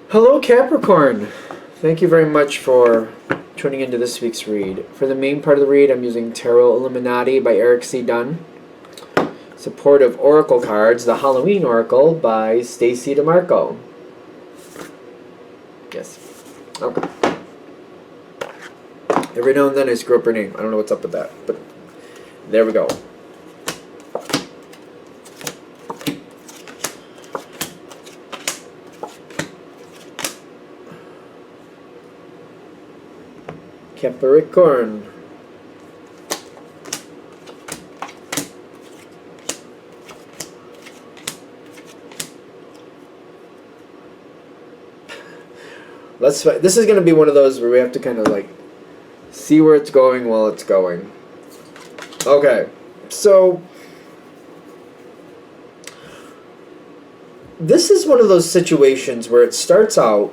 Hello, Capricorn. Thank you very much for tuning into this week's read. For the main part of the read, I'm using Tarot Illuminati by Eric C. Dunn. Supportive Oracle cards, the Halloween Oracle by Stacy DeMarco. Yes. Okay. Every now and then I screw up her name. I don't know what's up with that, but there we go. Capricorn. This is going to be one of those where we have to kind of like see where it's going while it's going. Okay, so this is one of those situations where it starts out,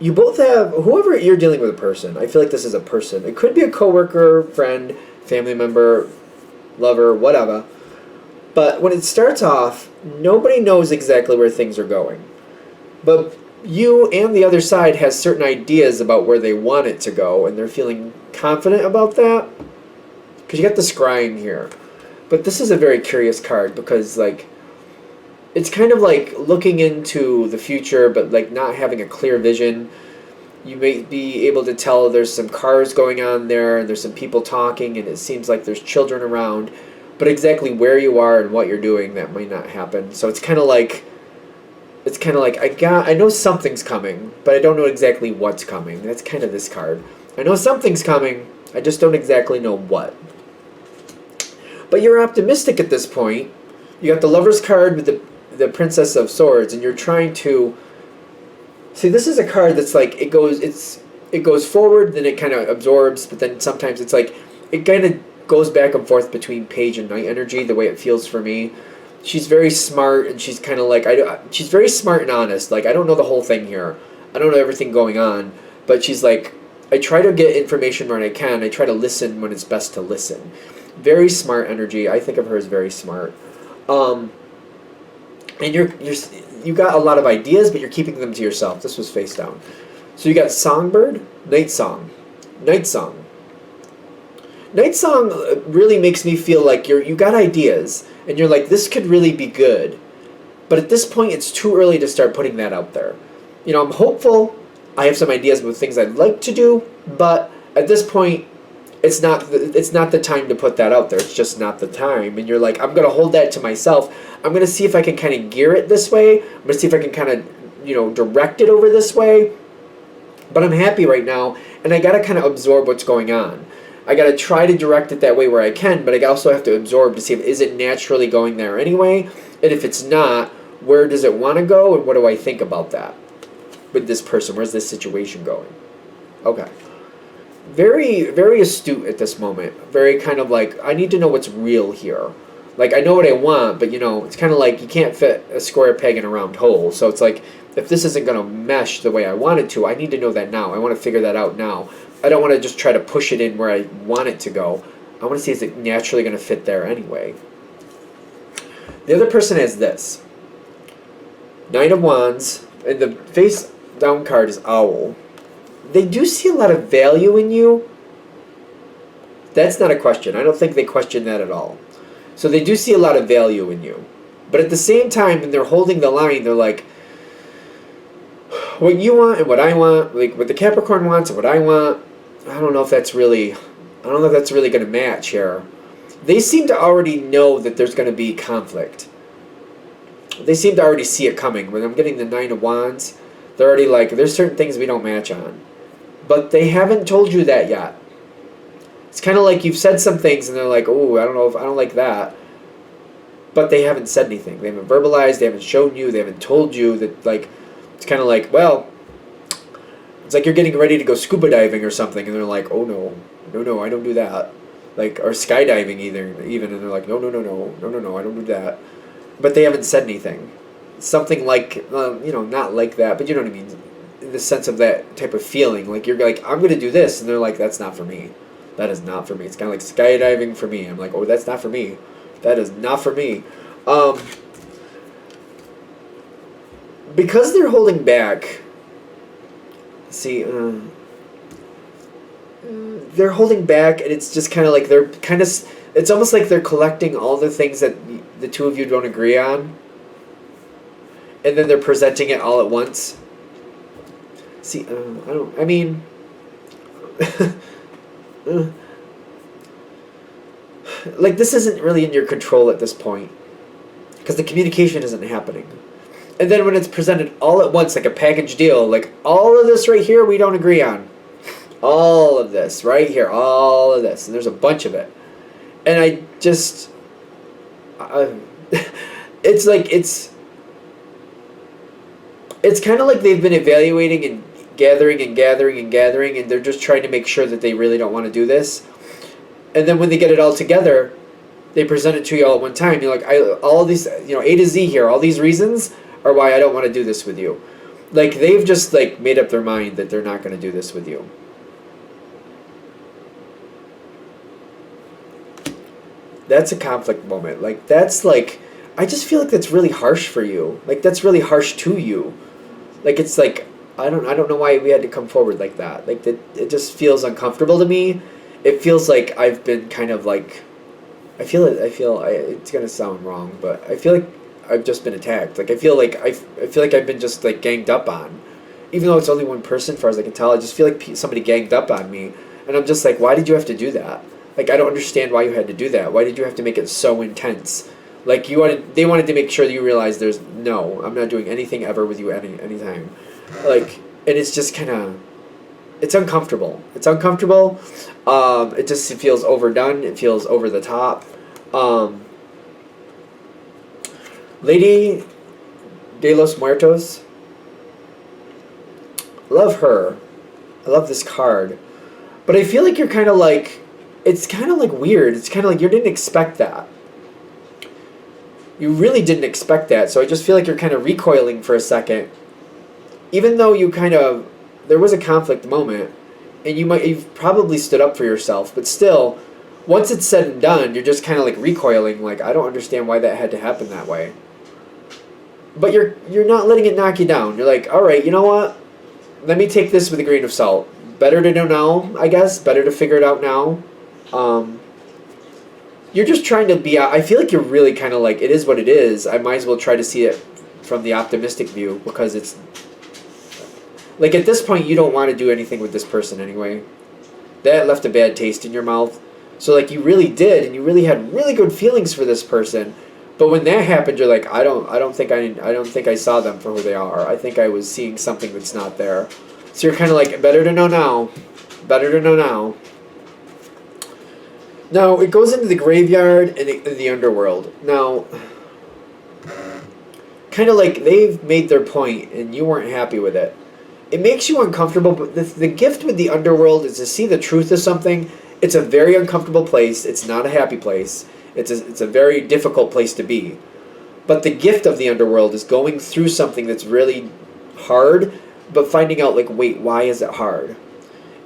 you both have, whoever you're dealing with a person, I feel like this is a person. It could be a coworker, friend, family member, lover, whatever. But when it starts off, nobody knows exactly where things are going. But you and the other side has certain ideas about where they want it to go, and they're feeling confident about that. Because you got the scrying here. But this is a very curious card because, like, it's kind of like looking into the future, but like not having a clear vision. You may be able to tell there's some cars going on there, and there's some people talking, and it seems like there's children around. But exactly where you are and what you're doing, that might not happen. So it's kind of like, I know something's coming, but I don't know exactly what's coming. That's kind of this card. I know something's coming, I just don't exactly know what. But you're optimistic at this point. You got the Lover's card with the Princess of Swords, and you're trying to see. This is a card that's like it goes forward, then it kind of absorbs, but then sometimes it's like it kind of goes back and forth between page and night energy. The way it feels for me, she's very smart, and she's kind of like she's very smart and honest. Like, I don't know the whole thing here, I don't know everything going on, but she's like, I try to get information when I can. I try to listen when it's best to listen. Very smart energy. I think of her as very smart. And you got a lot of ideas, but you're keeping them to yourself. This was face down. So you got Songbird, Night Song. Night Song. Night Song really makes me feel like you got ideas, and you're like, this could really be good. But at this point, it's too early to start putting that out there. You know, I'm hopeful. I have some ideas with things I'd like to do, but at this point, it's not the time to put that out there. It's just not the time. And you're like, I'm going to hold that to myself. I'm going to see if I can kind of gear it this way. I'm going to see if I can kind of, direct it over this way. But I'm happy right now, and I got to kind of absorb what's going on. I got to try to direct it that way where I can, but I also have to absorb to see if is it naturally going there anyway. And if it's not, where does it want to go, and what do I think about that with this person? Where's this situation going? Okay. Very, very astute at this moment. Very kind of like, I need to know what's real here. Like, I know what I want, but, it's kind of like you can't fit a square peg in a round hole. So it's like, if this isn't going to mesh the way I want it to, I need to know that now. I want to figure that out now. I don't want to just try to push it in where I want it to go. I want to see is it naturally going to fit there anyway. The other person has this. Nine of Wands, and the face down card is Owl. They do see a lot of value in you. That's not a question. I don't think they question that at all. So they do see a lot of value in you. But at the same time, when they're holding the line, they're like, what you want and what I want, like what the Capricorn wants and what I want, I don't know if that's really going to match here. They seem to already know that there's going to be conflict. They seem to already see it coming. When I'm getting the Nine of Wands, they're already like, there's certain things we don't match on. But they haven't told you that yet. It's kind of like you've said some things and they're like, oh, I don't know if I don't like that. But they haven't said anything. They haven't verbalized, they haven't shown you, they haven't told you that, like, it's kind of like, well, it's like you're getting ready to go scuba diving or something, and they're like, oh no, I don't do that. Like, or skydiving even, and they're like, no, I don't do that. But they haven't said anything. Something like, not like that, but you know what I mean. In the sense of that type of feeling, like you're like, I'm going to do this, and they're like, that's not for me. That is not for me. It's kind of like skydiving for me. I'm like, oh, that's not for me. That is not for me. because they're holding back. See, they're holding back, and it's just kind of like they're kind of. It's almost like they're collecting all the things that the two of you don't agree on, and then they're presenting it all at once. See, I don't. I mean, like this isn't really in your control at this point, because the communication isn't happening. And then when it's presented all at once, like a package deal, like all of this right here, we don't agree on. All of this right here, all of this, and there's a bunch of it. And I just, it's like it's kind of like they've been evaluating and gathering and gathering and gathering, and they're just trying to make sure that they really don't want to do this. And then when they get it all together, they present it to you all at one time. You're like, all these, A to Z here, all these reasons are why I don't want to do this with you. Like they've just like made up their mind that they're not going to do this with you. That's a conflict moment. Like that's like, I just feel like that's really harsh for you. Like that's really harsh to you. Like it's like I don't know why we had to come forward like that. Like that, it just feels uncomfortable to me. It feels like I've been kind of like, it's gonna sound wrong, but I feel like I've just been attacked. Like I feel like I've been just like ganged up on, even though it's only one person, as far as I can tell. I just feel like somebody ganged up on me, and I'm just like, why did you have to do that? Like I don't understand why you had to do that. Why did you have to make it so intense? Like they wanted to make sure that you realize I'm not doing anything ever with you anytime. Like, and it's just kind of, it's uncomfortable. It's uncomfortable. It feels overdone. It feels over the top. Lady de los Muertos. Love her. I love this card. But I feel like you're kind of like, it's kind of like weird. It's kind of like you didn't expect that. You really didn't expect that. So I just feel like you're kind of recoiling for a second. Even though there was a conflict moment, and you've probably stood up for yourself, but still, once it's said and done, you're just kind of like recoiling, like, I don't understand why that had to happen that way. But you're not letting it knock you down. You're like, all right, you know what? Let me take this with a grain of salt. Better to know now, I guess. Better to figure it out now. You're just trying to be, I feel like you're really kind of like, it is what it is. I might as well try to see it from the optimistic view, because it's, like at this point, you don't want to do anything with this person anyway. That left a bad taste in your mouth. So like you really did, and you really had really good feelings for this person. But when that happened, you're like, I don't think I saw them for who they are. I think I was seeing something that's not there. So you're kind of like, better to know now. Better to know now. Now, it goes into the graveyard and the underworld. Now, kind of like they've made their point and you weren't happy with it. It makes you uncomfortable, but the gift with the underworld is to see the truth of something. It's a very uncomfortable place. It's not a happy place. It's a very difficult place to be. But the gift of the underworld is going through something that's really hard, but finding out, like, wait, why is it hard?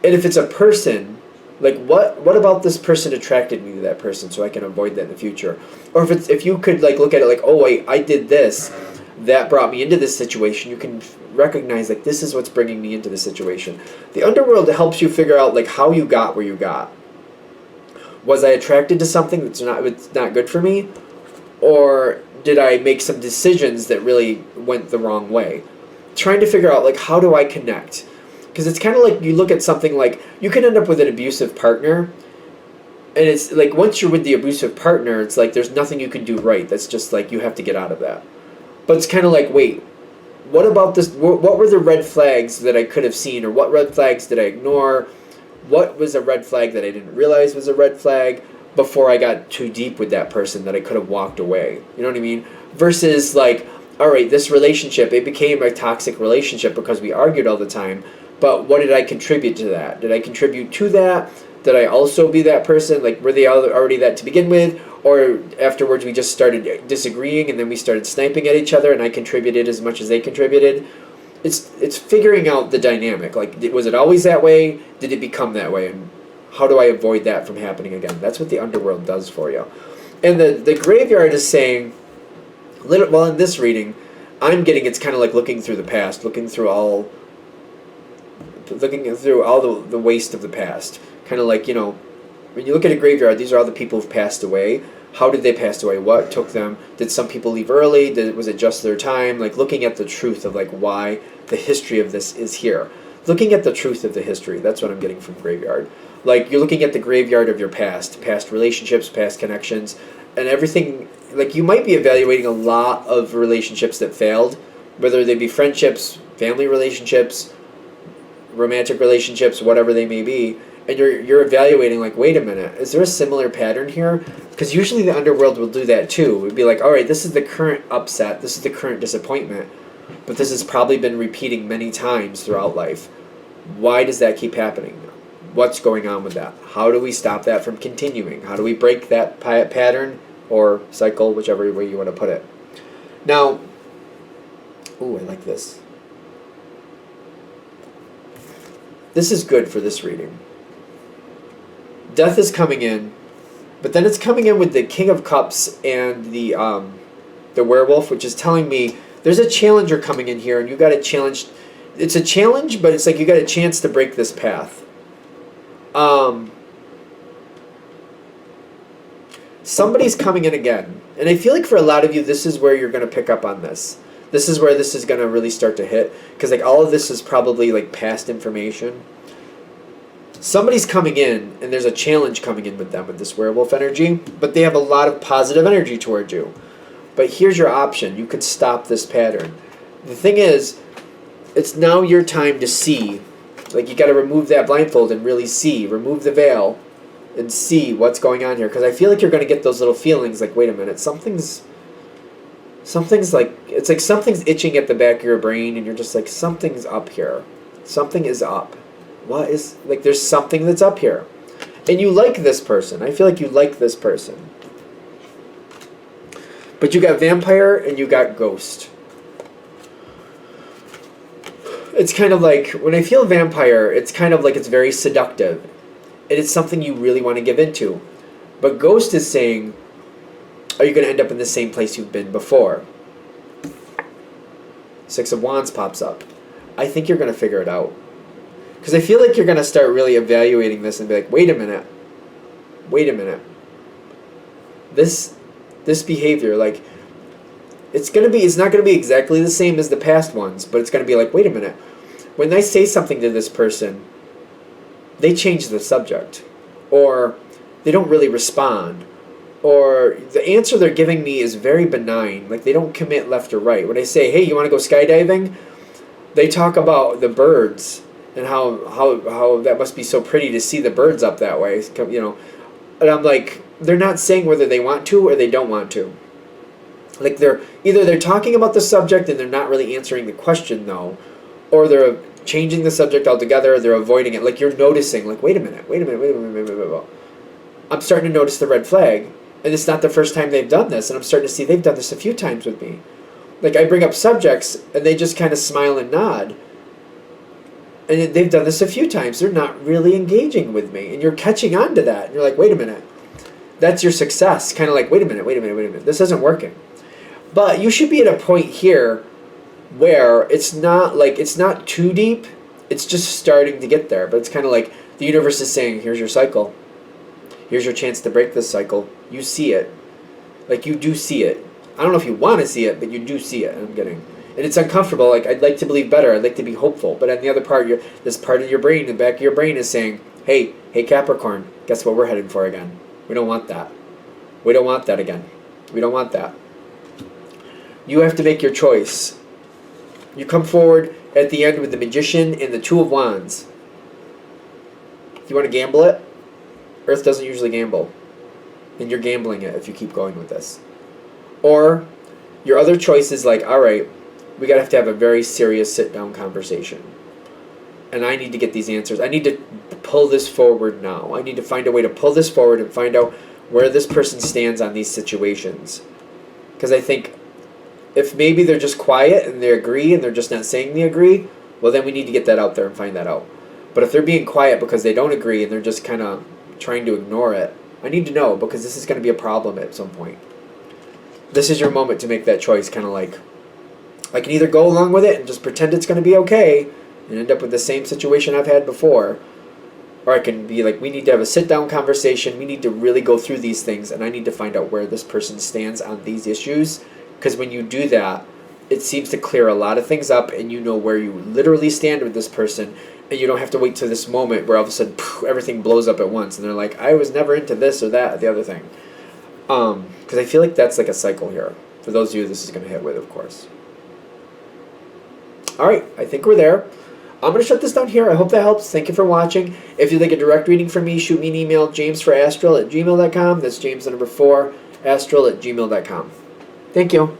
And if it's a person, like, what about this person attracted me to that person so I can avoid that in the future? Or if you could, like, look at it like, oh, wait, I did this, that brought me into this situation, you can recognize, like, this is what's bringing me into this situation. The underworld helps you figure out, like, how you got where you got. Was I attracted to something that's not good for me? Or did I make some decisions that really went the wrong way? Trying to figure out, like, how do I connect? Because it's kind of like you look at something like, you can end up with an abusive partner, and it's like, once you're with the abusive partner, it's like there's nothing you can do right. That's just like, you have to get out of that. But it's kind of like, wait, what about this? What were the red flags that I could have seen, or what red flags did I ignore? What was a red flag that I didn't realize was a red flag before I got too deep with that person that I could have walked away? You know what I mean? Versus like, all right, this relationship, it became a toxic relationship because we argued all the time. But what did I contribute to that? Did I contribute to that? Did I also be that person? Like, were they already that to begin with? Or afterwards we just started disagreeing and then we started sniping at each other and I contributed as much as they contributed? It's figuring out the dynamic. Like, was it always that way? Did it become that way? And how do I avoid that from happening again? That's what the underworld does for you. And the graveyard is saying, well, in this reading, I'm getting it's kind of like looking through the past, looking through all the waste of the past. Kind of like, when you look at a graveyard, these are all the people who've passed away. How did they pass away? What took them? Did some people leave early? Was it just their time? Like looking at the truth of like why the history of this is here. Looking at the truth of the history. That's what I'm getting from graveyard. Like you're looking at the graveyard of your past relationships, past connections, and everything. Like you might be evaluating a lot of relationships that failed, whether they be friendships, family relationships, romantic relationships, whatever they may be. And you're evaluating like, wait a minute, is there a similar pattern here? Because usually the underworld will do that too. It would be like, all right, this is the current upset, this is the current disappointment, but this has probably been repeating many times throughout life. Why does that keep happening? What's going on with that? How do we stop that from continuing? How do we break that pattern or cycle, whichever way you want to put it? Now, ooh, I like this. This is good for this reading. Death is coming in, but then it's coming in with the King of Cups and the werewolf, which is telling me there's a challenger coming in here, and you got a challenge. It's a challenge, but it's like you got a chance to break this path. Somebody's coming in again, and I feel like for a lot of you, this is where you're going to pick up on this. This is where this is going to really start to hit, because like all of this is probably like past information. Somebody's coming in, and there's a challenge coming in with them with this werewolf energy, but they have a lot of positive energy towards you. But here's your option. You could stop this pattern. The thing is, it's now your time to see. Like, you got to remove that blindfold and really see. Remove the veil and see what's going on here. Because I feel like you're going to get those little feelings like, wait a minute, something's like, it's like something's itching at the back of your brain, and you're just like, something's up here. Something is up. What is, like, there's something that's up here. And you like this person. I feel like you like this person. But you got vampire and you got ghost. It's kind of like, when I feel vampire, it's kind of like it's very seductive. And it's something you really want to give into. But ghost is saying, are you going to end up in the same place you've been before? Six of Wands pops up. I think you're going to figure it out. Because I feel like you're going to start really evaluating this and be like, wait a minute. This behavior, like, it's not going to be exactly the same as the past ones, but it's going to be like, wait a minute. When I say something to this person, they change the subject. Or they don't really respond. Or the answer they're giving me is very benign. Like, they don't commit left or right. When I say, hey, you want to go skydiving? They talk about the birds and how that must be so pretty to see the birds up that way, And I'm like, they're not saying whether they want to or they don't want to. Like, they're talking about the subject and they're not really answering the question, though, or they're changing the subject altogether, or they're avoiding it. Like, you're noticing, like, wait a minute. I'm starting to notice the red flag, and it's not the first time they've done this, and I'm starting to see they've done this a few times with me. Like, I bring up subjects, and they just kind of smile and nod. And they've done this a few times. They're not really engaging with me. And you're catching on to that. And you're like, wait a minute. That's your success. Kind of like, wait a minute. This isn't working. But you should be at a point here where it's not too deep. It's just starting to get there. But it's kind of like the universe is saying, here's your cycle. Here's your chance to break this cycle. You see it. Like, you do see it. I don't know if you want to see it, but you do see it. I'm getting... And it's uncomfortable. Like, I'd like to believe better. I'd like to be hopeful. But on the other part, this part of your brain, the back of your brain is saying, hey Capricorn, guess what we're headed for again? We don't want that. We don't want that again. We don't want that. You have to make your choice. You come forward at the end with the Magician and the Two of Wands. You want to gamble it? Earth doesn't usually gamble. And you're gambling it if you keep going with this. Or your other choice is like, all right, we have to have a very serious sit-down conversation. And I need to get these answers. I need to pull this forward now. I need to find a way to pull this forward and find out where this person stands on these situations. Because I think if maybe they're just quiet and they agree and they're just not saying they agree, well, then we need to get that out there and find that out. But if they're being quiet because they don't agree and they're just kind of trying to ignore it, I need to know, because this is going to be a problem at some point. This is your moment to make that choice, kind of like, I can either go along with it and just pretend it's going to be okay and end up with the same situation I've had before, or I can be like, we need to have a sit-down conversation. We need to really go through these things, and I need to find out where this person stands on these issues. Because when you do that, it seems to clear a lot of things up, and you know where you literally stand with this person, and you don't have to wait to this moment where all of a sudden everything blows up at once, and they're like, I was never into this or that or the other thing. Because I feel like that's like a cycle here. For those of you this is going to hit with, of course. All right, I think we're there. I'm going to shut this down here. I hope that helps. Thank you for watching. If you'd like a direct reading from me, shoot me an email, jamesforastral@gmail.com. That's James, the number 4, astral@gmail.com. Thank you.